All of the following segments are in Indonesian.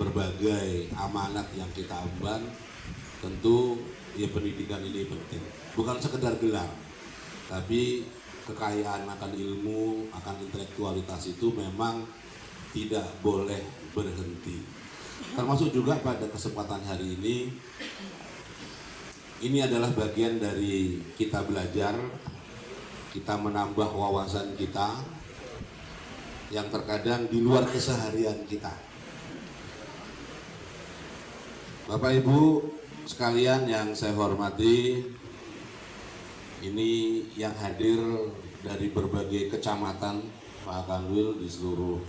berbagai amanat yang kita emban, tentu ya pendidikan ini penting. Bukan sekedar gelar, tapi kekayaan akan ilmu, akan intelektualitas itu memang tidak boleh berhenti. Termasuk juga pada kesempatan hari ini adalah bagian dari kita belajar, kita menambah wawasan kita yang terkadang di luar keseharian kita. Bapak Ibu sekalian yang saya hormati, ini yang hadir dari berbagai kecamatan Pak Kanwil di seluruh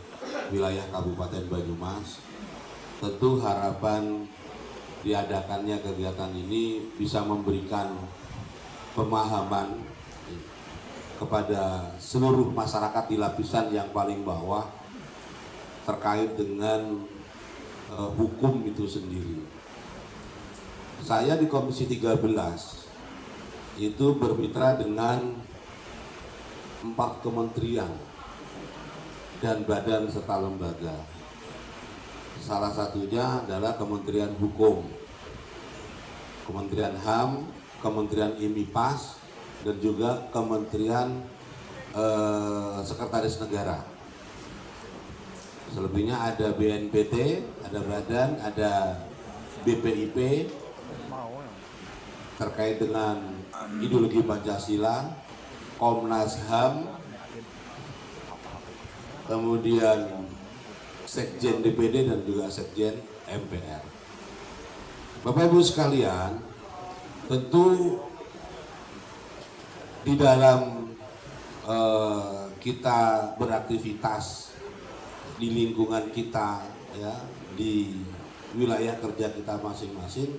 wilayah Kabupaten Banyumas. Tentu harapan diadakannya kegiatan ini bisa memberikan pemahaman kepada seluruh masyarakat di lapisan yang paling bawah terkait dengan hukum itu sendiri. Saya di Komisi 13 itu bermitra dengan 4 kementerian dan badan serta lembaga. Salah satunya adalah Kementerian Hukum, Kementerian HAM, Kementerian IMIPAS, dan juga Kementerian Sekretaris Negara. Selebihnya ada BNPT, ada Badan, ada BPIP terkait dengan ideologi Pancasila, Komnas HAM, kemudian Sekjen DPD dan juga Sekjen MPR. Bapak Ibu sekalian, tentu di dalam kita beraktivitas di lingkungan kita, ya, di wilayah kerja kita masing-masing,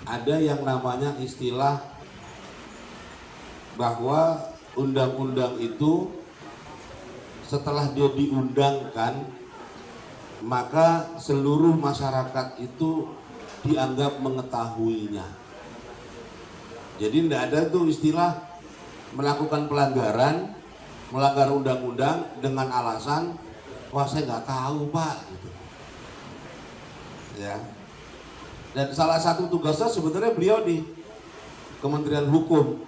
ada yang namanya istilah bahwa undang-undang itu setelah dia diundangkan, maka seluruh masyarakat itu dianggap mengetahuinya. Jadi tidak ada tuh istilah melakukan pelanggaran, melanggar undang-undang dengan alasan, wah saya nggak tahu Pak, gitu. Ya. Dan salah satu tugasnya sebenarnya beliau di Kementerian Hukum.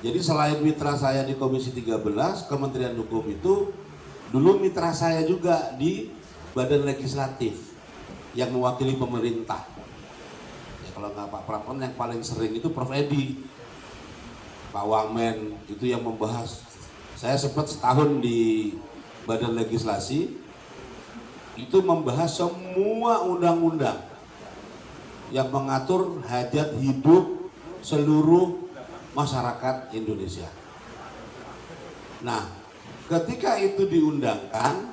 Jadi selain mitra saya di Komisi 13, Kementerian Hukum itu dulu mitra saya juga di Badan Legislatif yang mewakili pemerintah. Ya, kalau nggak Pak Prapon yang paling sering itu Prof Edi, Pak Wamen itu yang membahas. Saya sempat setahun di Badan Legislasi itu membahas semua undang-undang yang mengatur hajat hidup seluruh masyarakat Indonesia. Nah, ketika itu diundangkan,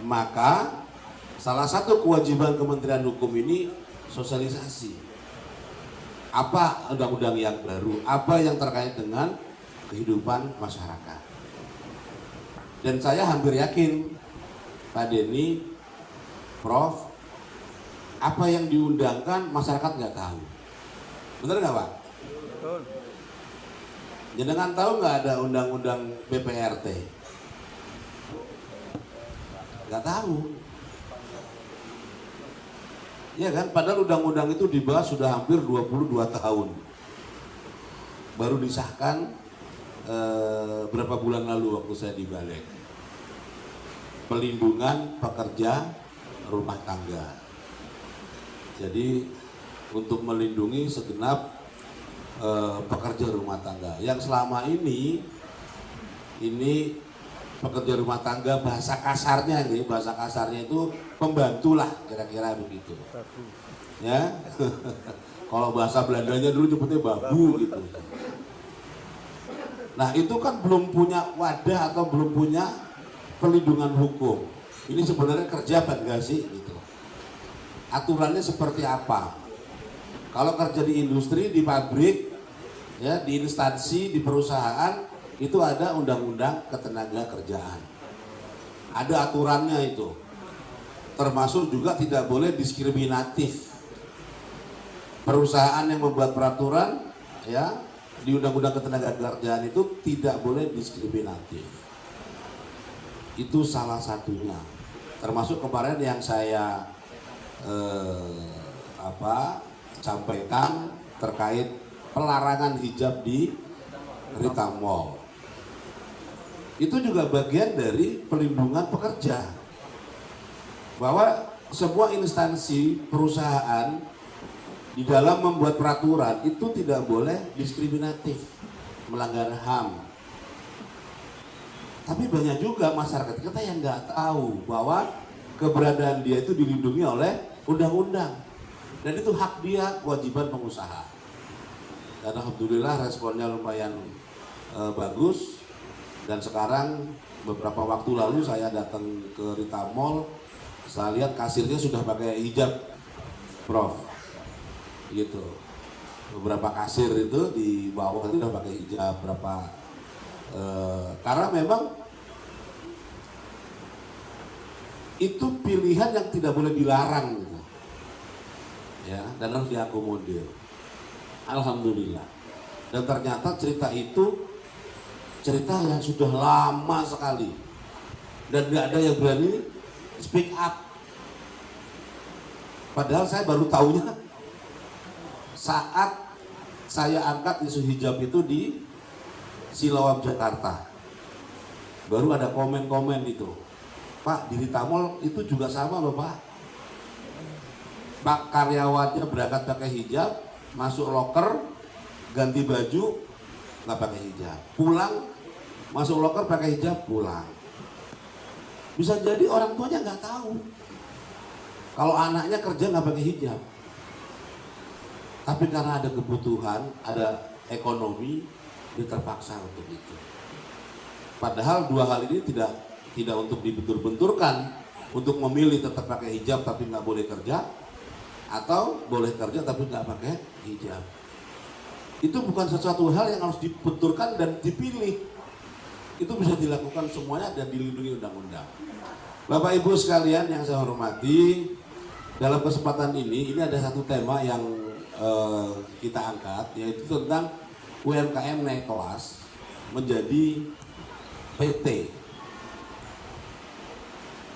maka salah satu kewajiban Kementerian Hukum ini sosialisasi. Apa undang-undang yang baru, apa yang terkait dengan kehidupan masyarakat. Dan saya hampir yakin, Pak Denny, Prof, apa yang diundangkan masyarakat nggak tahu. Benar nggak Pak? Betul. Jangan tahu nggak ada undang-undang PPRT? Nggak tahu. Ya kan, padahal undang-undang itu dibahas sudah hampir 22 tahun. Baru disahkan berapa bulan lalu waktu saya di Balik. Pelindungan pekerja rumah tangga. Jadi untuk melindungi segenap pekerja rumah tangga yang selama ini pekerja rumah tangga bahasa kasarnya itu pembantu lah, kira-kira begitu. Ya. Kalau bahasa Belandanya dulu nyebutnya babu gitu. Nah, itu kan belum punya wadah atau belum punya perlindungan hukum. Ini sebenarnya kerja apa enggak sih gitu. Aturannya seperti apa? Kalau kerja di industri, di pabrik, ya, di instansi, di perusahaan, itu ada undang-undang ketenaga kerjaan. Ada aturannya itu. Termasuk juga tidak boleh diskriminatif. Perusahaan yang membuat peraturan, ya, di undang-undang ketenaga kerjaan itu tidak boleh diskriminatif. Itu salah satunya. Termasuk kemarin yang saya sampaikan terkait pelarangan hijab di Rita Mall. Itu juga bagian dari pelindungan pekerja. Bahwa semua instansi perusahaan di dalam membuat peraturan itu tidak boleh diskriminatif, melanggar HAM. Tapi banyak juga masyarakat kita yang nggak tahu bahwa keberadaan dia itu dilindungi oleh undang-undang. Dan itu hak dia, kewajiban pengusaha. Dan alhamdulillah responnya lumayan bagus. Dan sekarang beberapa waktu lalu saya datang ke Rita Mall, saya lihat kasirnya sudah pakai hijab, Prof. Gitu. Beberapa kasir itu di bawah itu sudah pakai hijab, karena memang itu pilihan yang tidak boleh dilarang gitu. Ya, dan harus diakomodir. Alhamdulillah. Dan ternyata cerita itu cerita yang sudah lama sekali dan nggak ada yang berani speak up. Padahal saya baru tahunya saat saya angkat isu hijab itu di Siloam, Jakarta. Baru ada komen-komen itu, Pak, di Rita Mall itu juga sama loh Pak. Pak, karyawannya berangkat pakai hijab, masuk loker, ganti baju, nggak pakai hijab. Pulang, masuk loker pakai hijab, pulang. Bisa jadi orang tuanya nggak tahu kalau anaknya kerja nggak pakai hijab. Tapi karena ada kebutuhan, ada ekonomi, dia terpaksa untuk itu. Padahal dua hal ini tidak untuk dibentur-benturkan, untuk memilih tetap pakai hijab tapi nggak boleh kerja, atau boleh kerja tapi nggak pakai hijab. Itu bukan sesuatu hal yang harus dibenturkan dan dipilih. Itu bisa dilakukan semuanya dan dilindungi undang-undang. Bapak Ibu sekalian yang saya hormati, dalam kesempatan ini ada satu tema yang kita angkat, yaitu tentang UMKM naik kelas menjadi PT.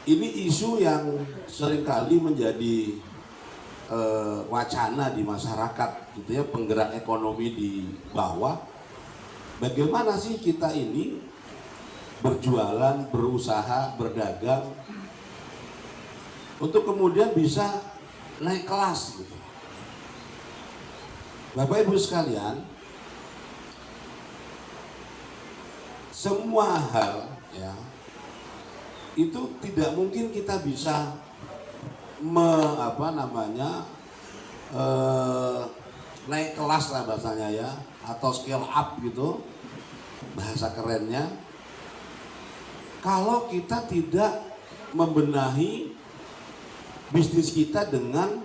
Ini isu yang seringkali menjadi wacana di masyarakat, gitu ya, penggerak ekonomi di bawah. Bagaimana sih kita ini berjualan, berusaha, berdagang untuk kemudian bisa naik kelas, gitu. Bapak Ibu sekalian, semua hal ya itu tidak mungkin kita bisa naik kelas lah bahasanya ya, atau scale up gitu bahasa kerennya, kalau kita tidak membenahi bisnis kita dengan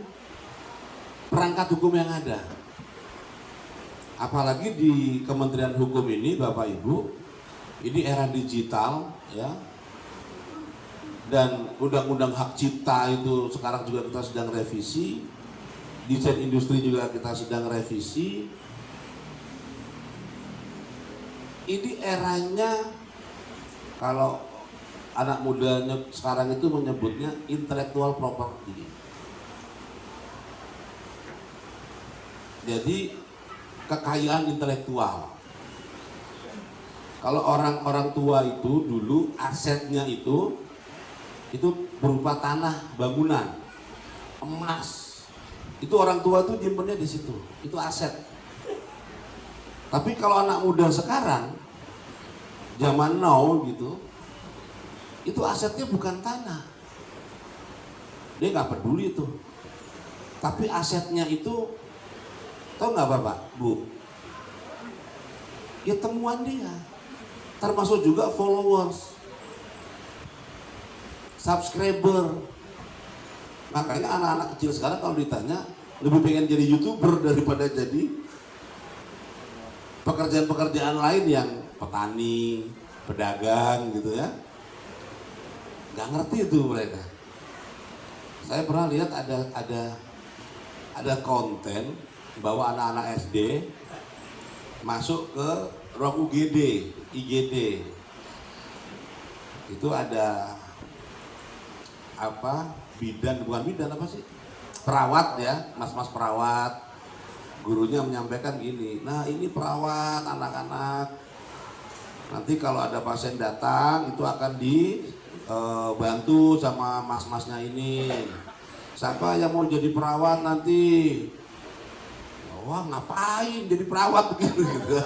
perangkat hukum yang ada. Apalagi di Kementerian Hukum ini Bapak Ibu, ini era digital ya, dan undang-undang hak cipta itu sekarang juga kita sedang revisi, desain industri juga kita sedang revisi. Ini eranya, kalau anak mudanya sekarang itu menyebutnya intellectual property. Jadi kekayaan intelektual. Kalau orang-orang tua itu dulu asetnya itu berupa tanah, bangunan, emas. Itu orang tua itu nyimpennya di situ. Itu aset. Tapi kalau anak muda sekarang, zaman now gitu, itu asetnya bukan tanah. Dia nggak peduli itu. Tapi asetnya itu, tahu nggak Bapak, Bu? Ya temuan dia. Termasuk juga followers, subscriber. Makanya anak-anak kecil sekarang kalau ditanya lebih pengen jadi YouTuber daripada jadi pekerjaan-pekerjaan lain yang petani, pedagang gitu ya. Nggak ngerti itu mereka. Saya pernah lihat ada konten bahwa anak-anak SD masuk ke ruang IGD. Itu ada bidan, bukan bidan, apa sih, perawat ya, mas-mas perawat. Gurunya menyampaikan gini, nah ini perawat anak-anak, nanti kalau ada pasien datang itu akan dibantu sama mas-masnya ini. Siapa yang mau jadi perawat nanti? Wah, ngapain jadi perawat begitu gitu.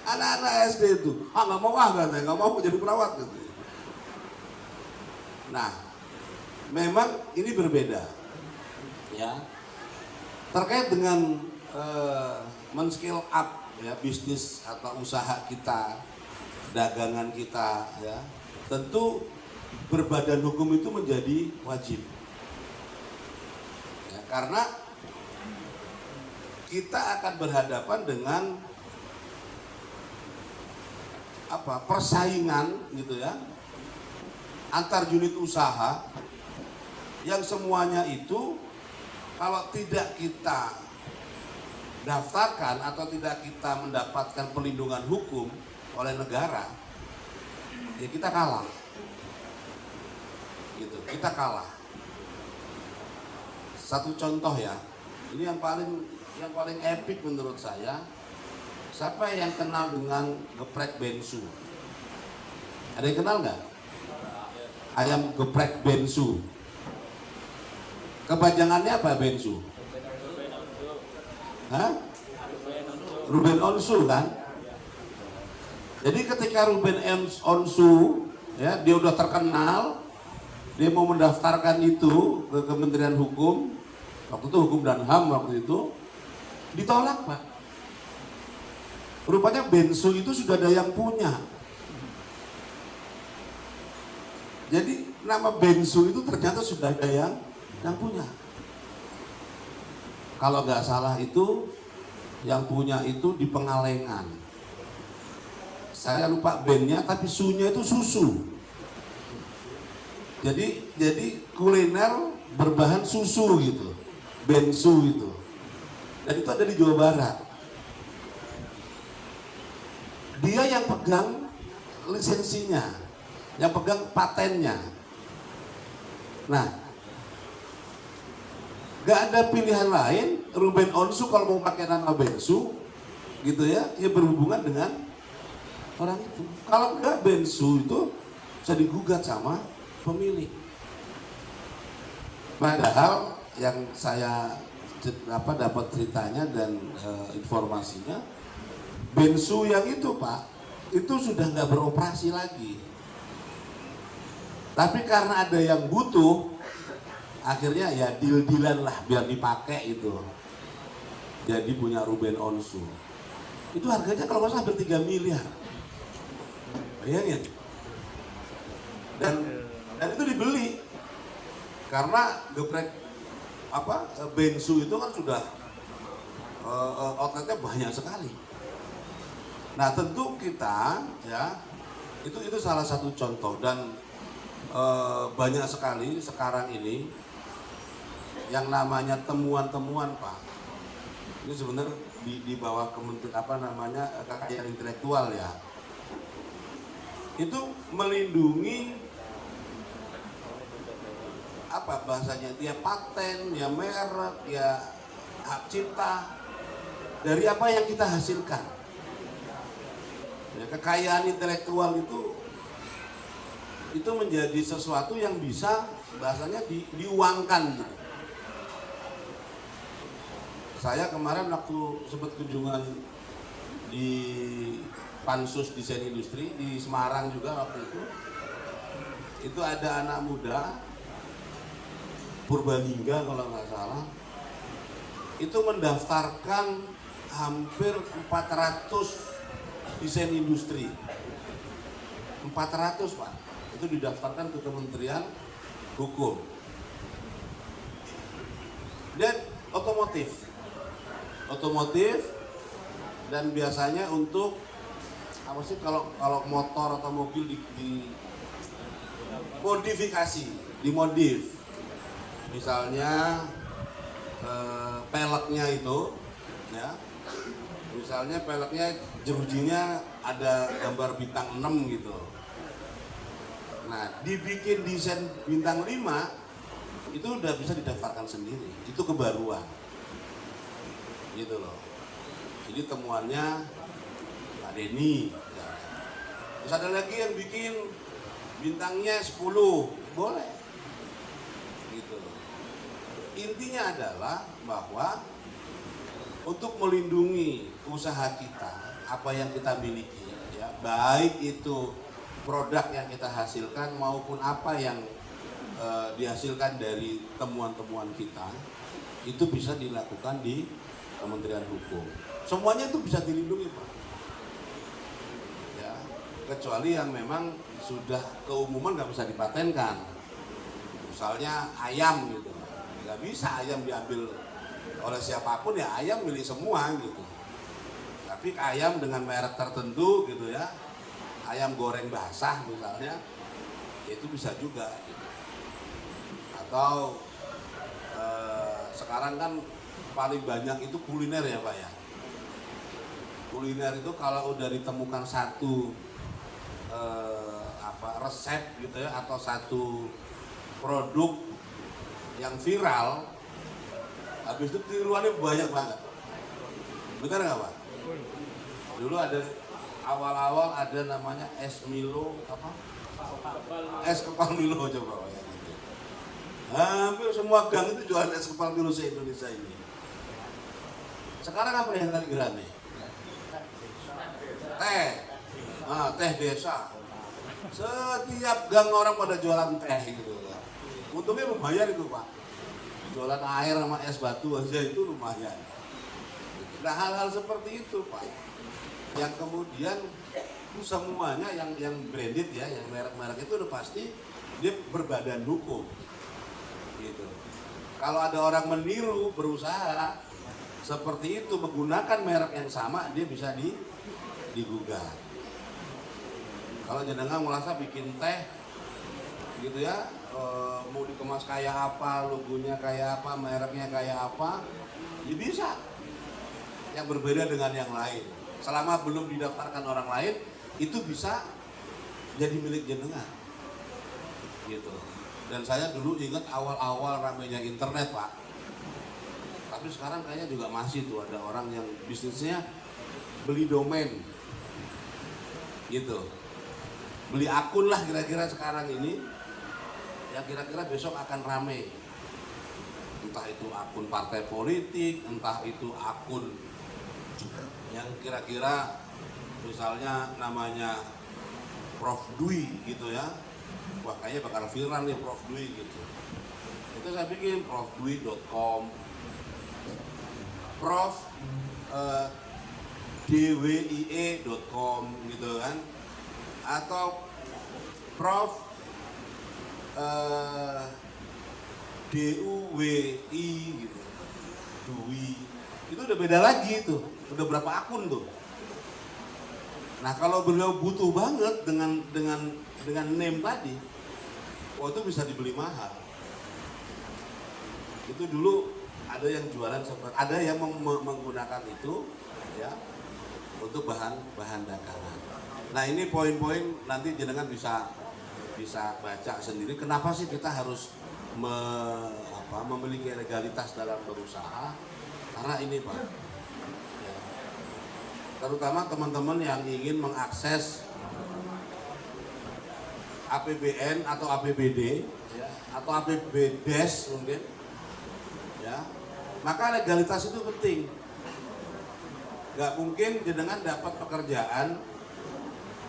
Anak-anak SD itu, nggak mau, katanya nggak mau jadi perawat gitu. Nah, memang ini berbeda, ya. Terkait dengan men-scale up ya bisnis atau usaha kita, dagangan kita, ya, tentu berbadan hukum itu menjadi wajib, ya, karena kita akan berhadapan dengan persaingan gitu ya antar unit usaha yang semuanya itu kalau tidak kita daftarkan atau tidak kita mendapatkan perlindungan hukum oleh negara, ya kita kalah. Gitu, kita kalah. Satu contoh ya, ini yang paling epic menurut saya. Siapa yang kenal dengan geprek bensu? Ada yang kenal nggak? Ayam geprek bensu. Kepanjangannya apa bensu? Hah? Ruben Onsu kan? Jadi ketika Ruben Onsu ya dia udah terkenal, dia mau mendaftarkan itu ke Kementerian Hukum, waktu itu Hukum dan HAM waktu itu, ditolak Pak. Rupanya bensu itu sudah ada yang punya. Jadi nama bensu itu ternyata sudah ada yang punya. Kalau nggak salah itu yang punya itu di Pengalengan. Saya lupa bandnya, tapi sunya itu susu. Jadi kuliner berbahan susu gitu, bensu itu. Dan itu ada di Jawa Barat. Dia yang pegang lisensinya, yang pegang patennya. Nah, gak ada pilihan lain. Ruben Onsu kalau mau pakai nama bensu, gitu ya, ya berhubungan dengan orang itu. Kalau enggak, bensu itu bisa digugat sama pemilik. Padahal yang saya dapat ceritanya dan informasinya, bensu yang itu Pak, itu sudah nggak beroperasi lagi. Tapi karena ada yang butuh, akhirnya ya deal-dealan lah biar dipakai itu. Jadi punya Ruben Onsu. Itu harganya kalau nggak salah hampir 3 miliar. Bayangin. Dan itu dibeli karena geprek bensu itu kan sudah outletnya banyak sekali. Nah tentu kita ya itu salah satu contoh dan banyak sekali sekarang ini yang namanya temuan-temuan Pak. Ini sebenarnya di bawah kementerian kekayaan intelektual ya. Itu melindungi bahasanya dia paten, ya merek, ya hak cipta dari apa yang kita hasilkan. Ya, kekayaan intelektual itu menjadi sesuatu yang bisa bahasanya diuangkan gitu. Saya kemarin waktu sempat kunjungan di Pansus Desain Industri di Semarang juga waktu itu ada anak muda Purbalingga kalau nggak salah, itu mendaftarkan hampir 400 desain industri. 400 Pak, itu didaftarkan ke Kementerian Hukum. Dan otomotif dan biasanya untuk apa sih kalau motor atau mobil di modifikasi, dimodif. Misalnya peleknya itu ya. Misalnya peleknya jerujinya ada gambar bintang 6 gitu. Nah, dibikin desain bintang 5 itu udah bisa didaftarkan sendiri. Itu kebaruan. Gitu loh. Jadi temuannya Pak Denny. Terus ada lagi yang bikin bintangnya 10, boleh. Gitu. Intinya adalah bahwa untuk melindungi usaha kita, apa yang kita miliki, ya, baik itu produk yang kita hasilkan maupun apa yang dihasilkan dari temuan-temuan kita, itu bisa dilakukan di Kementerian Hukum. Semuanya itu bisa dilindungi, Pak. Ya, kecuali yang memang sudah keumuman nggak bisa dipatenkan. Misalnya ayam gitu, nggak bisa ayam diambil oleh siapapun, ya ayam milik semua gitu. Tapi ayam dengan merek tertentu gitu ya, ayam goreng basah misalnya, itu bisa juga. Gitu. Atau sekarang kan paling banyak itu kuliner ya Pak ya. Kuliner itu kalau udah ditemukan satu resep gitu ya, atau satu produk yang viral, habis itu tiruannya banyak banget. Benar nggak Pak? Dulu ada awal-awal ada namanya es Milo apa? Es kepal Milo coba Pak ya. Hampir semua gang itu jualan es kepal Milo se-Indonesia ini. Sekarang apa yang lagi rame? Teh. Nah, teh desa. Setiap gang orang pada jualan teh gitu. Untungnya lumayan itu Pak. Jualan air sama es batu aja itu lumayan. Nah hal-hal seperti itu Pak, yang kemudian semuanya yang branded ya, yang merek-merek itu udah pasti dia berbadan hukum. Gitu. Kalau ada orang meniru berusaha seperti itu menggunakan merek yang sama, dia bisa digugat. Kalau jenengan merasa bikin teh gitu ya, mau dikemas kayak apa, logonya kayak apa, mereknya kayak apa, ya bisa. Yang berbeda dengan yang lain. Selama belum didaftarkan orang lain, itu bisa jadi milik jenengan. Gitu. Dan saya dulu ingat awal-awal ramainya internet Pak. Tapi sekarang kayaknya juga masih tuh ada orang yang bisnisnya beli domain. Gitu. Beli akun lah kira-kira sekarang ini. Yang kira-kira besok akan rame. Entah itu akun partai politik, entah itu akun yang kira-kira misalnya namanya Prof Dwi gitu ya. Wah kayaknya bakal viral nih Prof Dwi gitu. Itu saya bikin profdwi.com, prof dwie.com gitu kan, atau prof DUWI gitu, Dwi, itu udah beda lagi tuh, udah berapa akun tuh. Nah kalau beliau butuh banget dengan name tadi, oh itu bisa dibeli mahal. Itu dulu ada yang jualan seperti, ada yang menggunakan itu ya untuk bahan dagangan. Nah ini poin-poin nanti jenengan bisa baca sendiri. Kenapa sih kita harus memiliki legalitas dalam berusaha? Karena ini Pak, ya, terutama teman-teman yang ingin mengakses APBN atau APBD ya, atau APBDes mungkin ya, maka legalitas itu penting. Gak mungkin jenengan dapat pekerjaan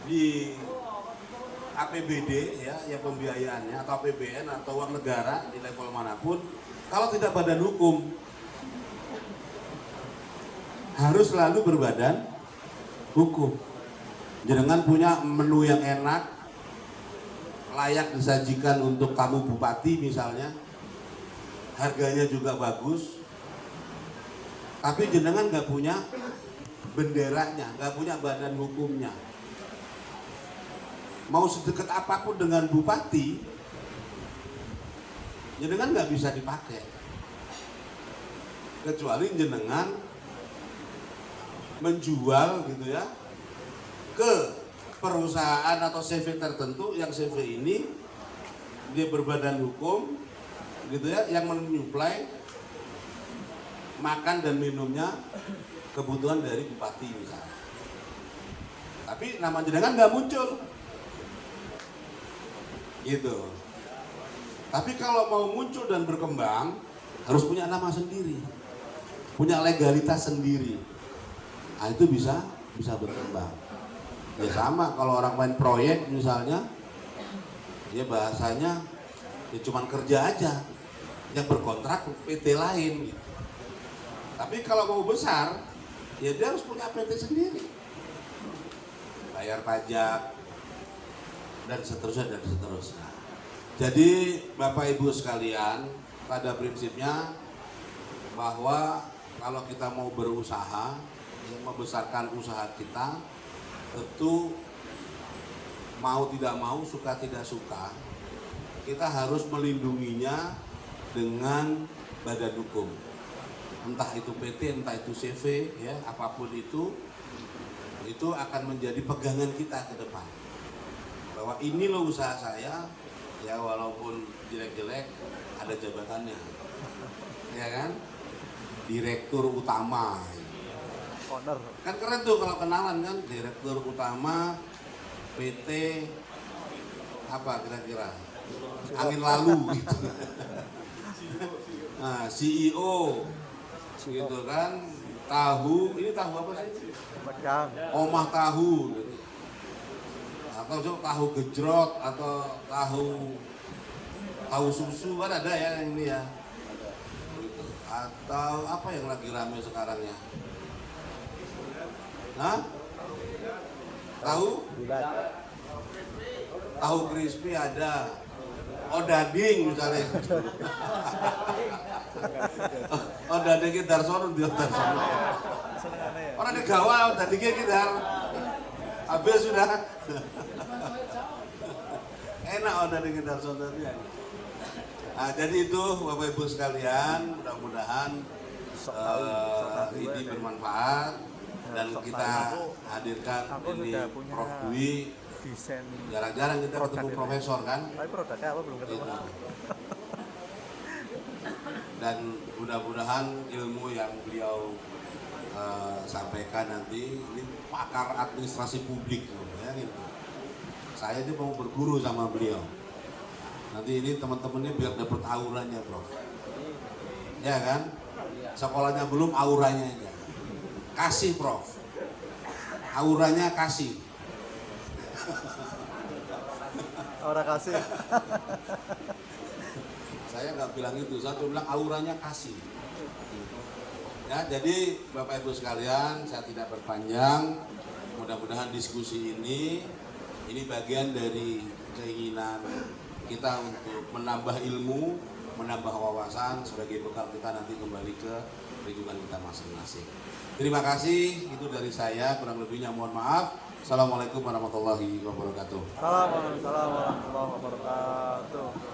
di APBD ya, yang pembiayaannya, atau APBN atau uang negara di level manapun, kalau tidak badan hukum, harus selalu berbadan hukum. Jenengan punya menu yang enak, layak disajikan untuk tamu bupati misalnya, harganya juga bagus, tapi jenengan nggak punya benderanya, nggak punya badan hukumnya. Mau sedekat apapun dengan bupati, jenengan nggak bisa dipakai, kecuali jenengan menjual gitu ya ke perusahaan atau CV tertentu, yang CV ini dia berbadan hukum, gitu ya, yang menyuplai makan dan minumnya kebutuhan dari bupati misalnya. Tapi nama jenengan nggak muncul, gitu. Tapi kalau mau muncul dan berkembang harus punya nama sendiri, punya legalitas sendiri. Nah, itu bisa berkembang. Ya sama kalau orang main proyek misalnya, ya bahasanya ya cuman kerja aja, yang berkontrak PT lain gitu. Tapi kalau mau besar, ya dia harus punya PT sendiri, bayar pajak dan seterusnya dan seterusnya. Jadi Bapak Ibu sekalian, pada prinsipnya bahwa kalau kita mau berusaha, membesarkan usaha kita, tentu mau tidak mau, suka tidak suka, kita harus melindunginya dengan badan hukum. Entah itu PT, entah itu CV, ya apapun itu akan menjadi pegangan kita ke depan. Bahwa ini loh usaha saya, ya walaupun jelek-jelek ada jabatannya, ya kan, direktur utama, owner. Kan keren tuh kalau kenalan kan, direktur utama PT apa kira-kira, angin lalu gitu. Nah, CEO gitu kan, tahu, ini tahu apa sih? Omah tahu gitu. Atau tahu gejrot atau tahu susu kan ada ya yang ini ya. Gitu. Atau apa yang lagi rame sekarang ya? Hah? Tahu? Tahu crispy ada. Oh dading misalnya. Oh dading Darsono dia Darsono. Orang di gawal dadingnya kita. Habis sudah. Enak oh dading Darsono tadi. Nah, jadi itu Bapak Ibu sekalian, mudah-mudahan ini bermanfaat dan kita hadirkan ini Prof Dwi. Jarang-jarang kita ketemu profesor kan? Tapi produknya apa belum ketemu. Gitu. Dan mudah-mudahan ilmu yang beliau sampaikan nanti ini pakar administrasi publik, ya gitu. Saya ini mau berguru sama beliau. Nanti ini teman-temannya biar dapat auranya, Prof. Ya kan? Sekolahnya belum, auranya aja. Kasih, Prof. Auranya kasih. Aura kasih. Saya nggak bilang itu, saya bilang auranya kasih. Ya, jadi Bapak Ibu sekalian, saya tidak berpanjang. Mudah-mudahan diskusi ini bagian dari keinginan kita untuk menambah ilmu, menambah wawasan sebagai bekal kita nanti kembali ke lingkungan kita masing-masing. Terima kasih, itu dari saya, kurang lebihnya mohon maaf. Assalamualaikum warahmatullahi wabarakatuh. Assalamualaikum warahmatullahi wabarakatuh.